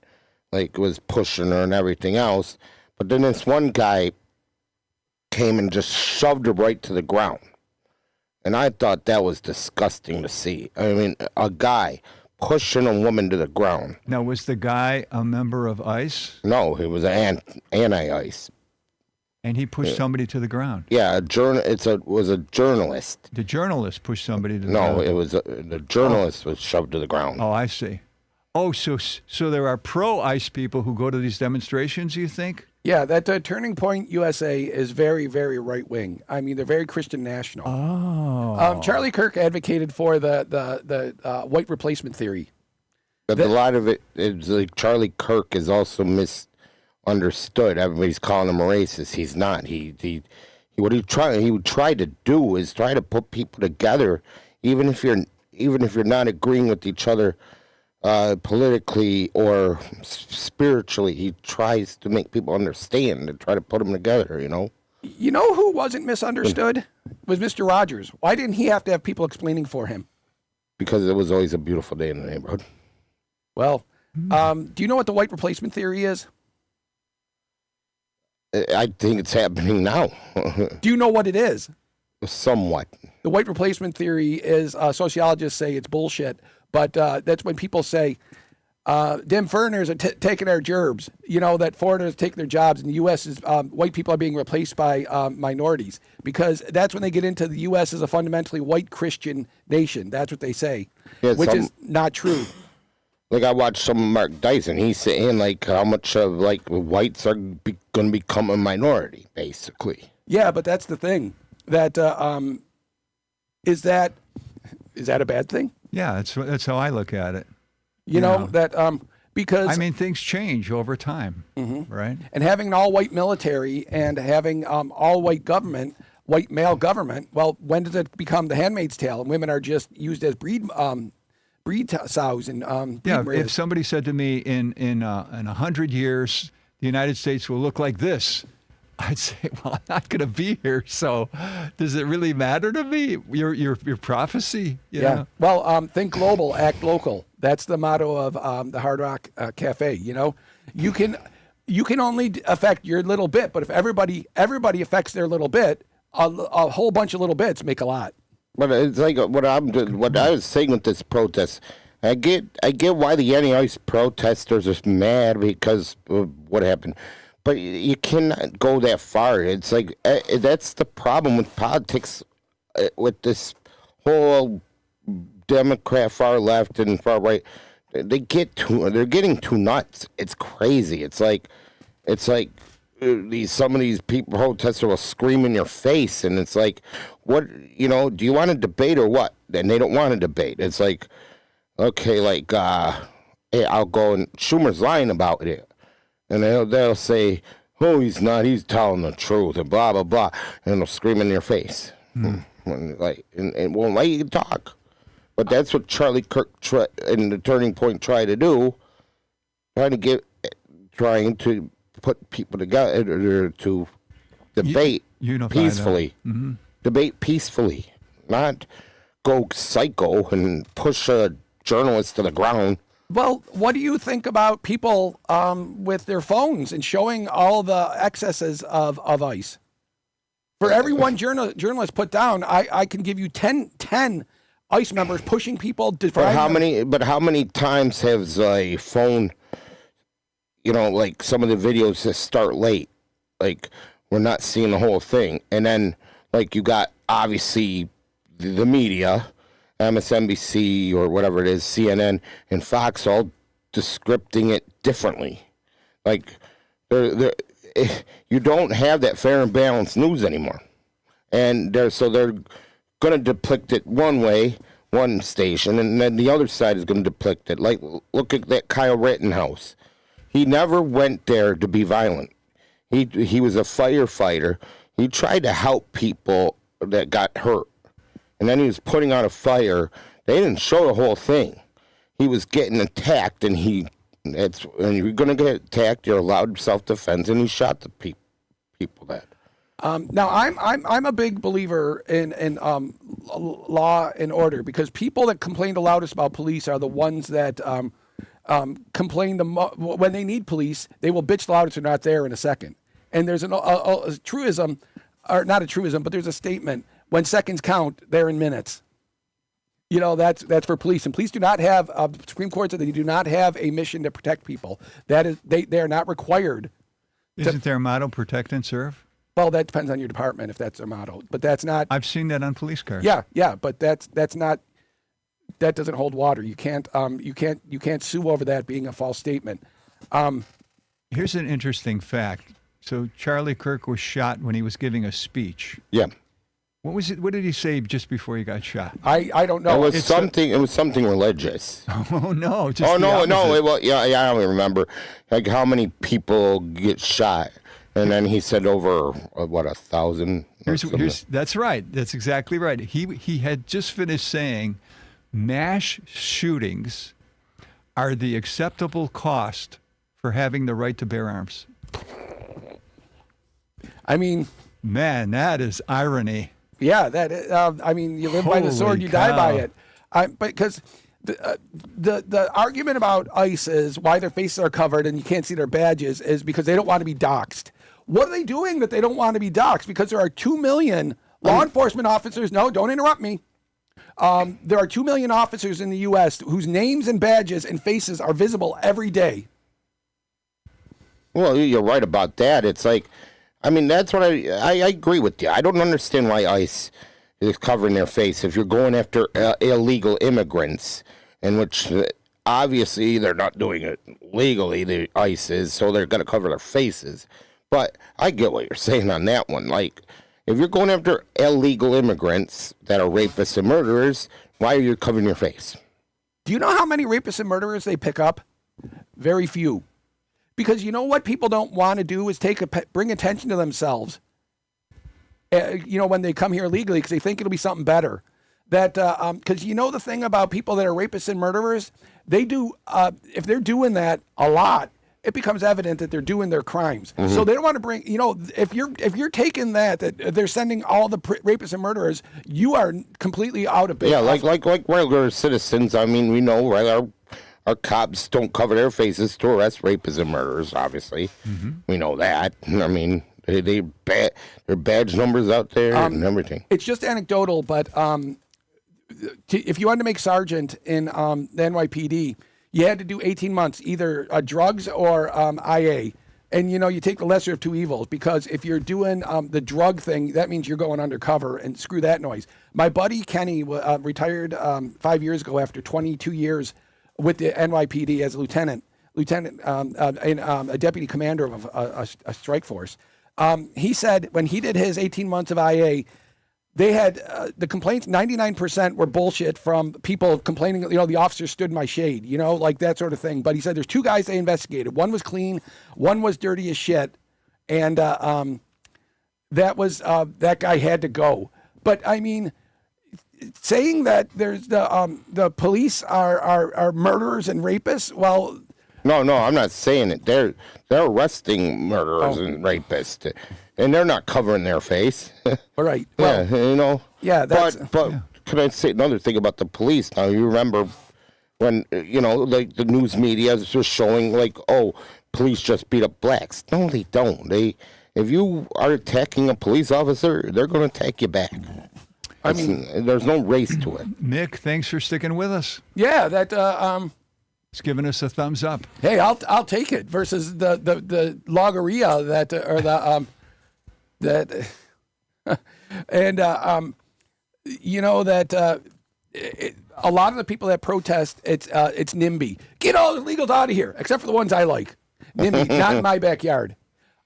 like was pushing her and everything else, But then this one guy came and just shoved her right to the ground. And I thought that was disgusting to see. I mean, a guy pushing a woman to the ground. Now, was the guy a member of ICE? No, he was anti-ICE. And he pushed somebody to the ground? Yeah, was a journalist. The journalist pushed somebody to the No, ground? it was the journalist was shoved to the ground. Oh, I see. Oh, so there are pro-ICE people who go to these demonstrations, you think? Yeah, that Turning Point USA is very, very right wing. I mean, they're very Christian national. Oh. Charlie Kirk advocated for the white replacement theory. But a lot of it is like Charlie Kirk is also misunderstood. Everybody's calling him a racist. He's not. He would try to do is try to put people together, even if you're not agreeing with each other politically or spiritually. He tries to make people understand and try to put them together. You know. You know who wasn't misunderstood? Was Mr. Rogers. Why didn't he have to have people explaining for him? Because it was always a beautiful day in the neighborhood. Well, do you know what the white replacement theory is? I think it's happening now. Do you know what it is? Somewhat. The white replacement theory is sociologists say it's bullshit, but that's when people say them foreigners are taking our gerbs. You know, that foreigners take their jobs in the U.S. is white people are being replaced by minorities, because that's when they get into the U.S. as a fundamentally white Christian nation. That's what they say, Yeah, which is not true. Like I watched some of Mark Dyson. He's saying like how much of like whites are going to become a minority, basically. Yeah, but that's the thing. That is that a bad thing? Yeah, that's how I look at it. You know that because I mean, things change over time, right? and having an all-white military and having all-white government, white male government. Well, when does it become the Handmaid's Tale and women are just used as breed sows and Yeah, breed if somebody said to me in 100 years the United States will look like this, I'd say, well, I'm not going to be here, so does it really matter to me? Your prophecy? You know? Well, think global, act local. That's the motto of the Hard Rock Cafe. You know, you can only affect your little bit, but if everybody affects their little bit, a whole bunch of little bits make a lot. But it's like what I was saying with this protest. I get why the anti-ICE protesters are mad because of what happened, but you cannot go that far. It's like that's the problem with politics, with this whole Democrat far left and far right. They're getting too nuts. It's crazy. It's like some of these people protesters will scream in your face, and it's like, what, you know, do you want to debate or what? And they don't want to debate. It's like, okay, like, hey, I'll go, and Schumer's lying about it, and they'll say, oh, he's not, he's telling the truth, and blah blah blah, and they'll scream in your face, and won't let you talk. But that's what Charlie Kirk and the Turning Point try to do, trying to put people together to debate peacefully. Debate peacefully, not go psycho and push a journalist to the ground. Well, what do you think about people with their phones and showing all the excesses of ICE? For every one journalist put down, I can give you 10 ICE members pushing people to. But how many times has a phone? You know, like some of the videos that start late, like we're not seeing the whole thing, and then like you got obviously the media, MSNBC or whatever it is, CNN and Fox, all descripting it differently. Like you don't have that fair and balanced news anymore, and they're going to depict it one way, one station, and then the other side is going to depict it. Like, look at that Kyle Rittenhouse. He never went there to be violent. He was a firefighter. He tried to help people that got hurt, and then he was putting out a fire. They didn't show the whole thing. He was getting attacked, and when you're going to get attacked, you're allowed self-defense, and he shot the people that. Now, I'm a big believer in law and order, because people that complain the loudest about police are the ones that complain when they need police. They will bitch the loudest they're not there in a second. And there's a truism, or not a truism, but there's a statement: when seconds count, they're in minutes. You know, that's for police, and police do not have. The Supreme Court said they do not have a mission to protect people. That is, they are not required. Isn't their motto protect and serve? Well, that depends on your department if that's their motto, but that's not. I've seen that on police cars. Yeah, but that's not. That doesn't hold water. You can't sue over that being a false statement. Here's an interesting fact. So Charlie Kirk was shot when he was giving a speech. Yeah. What was it? What did he say just before he got shot? I don't know. It was something religious. Oh no! Just Oh the no, opposite. I don't remember like how many people get shot, and then he said over 1,000. That's right. That's exactly right. He had just finished saying, mass shootings are the acceptable cost for having the right to bear arms. I mean, Man, that is irony. yeah, I mean, you live by the sword, Holy you die by cow. it. But because the argument about ICE is why their faces are covered and you can't see their badges is because they don't want to be doxxed. What are they doing that they don't want to be doxxed? Because there are 2 million law enforcement officers. No, don't interrupt me. There are 2 million officers in the U.S. whose names and badges and faces are visible every day. Well, you're right about that. It's like, I mean, that's what I agree with you. I don't understand why ICE is covering their face if you're going after illegal immigrants, in which obviously they're not doing it legally, the ICE is, so they're going to cover their faces. But I get what you're saying on that one. Like, if you're going after illegal immigrants that are rapists and murderers, why are you covering your face? Do you know how many rapists and murderers they pick up? Very few. Because you know what people don't want to do is bring attention to themselves. When they come here legally, because they think it'll be something better. That because you know the thing about people that are rapists and murderers, they do if they're doing that a lot, it becomes evident that they're doing their crimes. So they don't want to bring. If you're taking that they're sending all the rapists and murderers, you are completely out of business. Yeah, like regular citizens. I mean, we know, right? Our cops don't cover their faces to arrest rapists and murderers, obviously. We know that. I mean, their badge numbers out there and everything. It's just anecdotal, but if you wanted to make sergeant in the NYPD, you had to do 18 months, either drugs or IA. And, you take the lesser of two evils, because if you're doing the drug thing, that means you're going undercover, and screw that noise. My buddy Kenny retired 5 years ago after 22 years with the NYPD as a lieutenant and a deputy commander of a strike force. He said when he did his 18 months of IA, they had the complaints, 99% were bullshit from people complaining, the officer stood in my shade, like that sort of thing. But he said there's 2 guys they investigated. One was clean, one was dirty as shit. And that was, that guy had to go. But I mean, saying that there's the police are murderers and rapists, well, No, I'm not saying it. They're arresting murderers and rapists, and they're not covering their face. all right. Well, Yeah, that's, but can I say another thing about the police? Now, you remember when like the news media is just showing like, oh, police just beat up blacks. No, they don't. If you are attacking a police officer, they're going to attack you back. I mean, there's no race to it. Mick, thanks for sticking with us. yeah, that It's giving us a thumbs up. hey, I'll take it versus the logorrhea that or the that and a lot of the people that protest, it's NIMBY. Get all the illegals out of here, except for the ones I like. NIMBY, not in my backyard.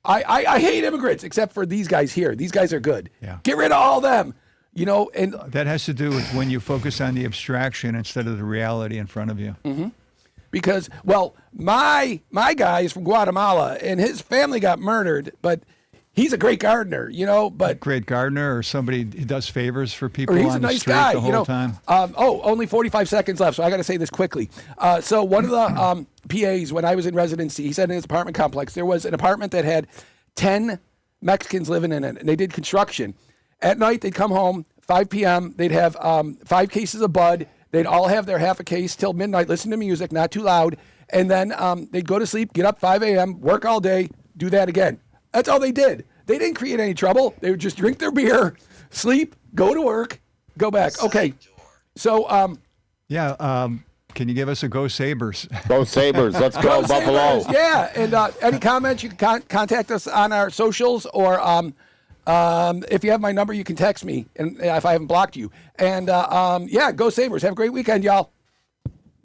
I hate immigrants, except for these guys here. These guys are good. Yeah. Get rid of all them. And That has to do with when you focus on the abstraction instead of the reality in front of you. because, well, my guy is from Guatemala, and his family got murdered, but he's a great gardener, but Great gardener or somebody who does favors for people or he's a on the nice street guy, the whole time. Only 45 seconds left, so I got to say this quickly. So one of the PAs, when I was in residency, he said in his apartment complex, there was an apartment that had 10 Mexicans living in it, and they did construction. At night, they'd come home, 5 p.m., they'd have 5 cases of bud. They'd all have their half a case till midnight, listen to music, not too loud. And then they'd go to sleep, get up 5 a.m., work all day, do that again. That's all they did. They didn't create any trouble. They would just drink their beer, sleep, go to work, go back. Okay. So, can you give us a Go Sabres? Go Sabres. Let's go, Buffalo. Sabres. Yeah. And any comments, you can contact us on our socials, or if you have my number, you can text me, and if I haven't blocked you. And yeah, go Sabres. Have a great weekend, y'all.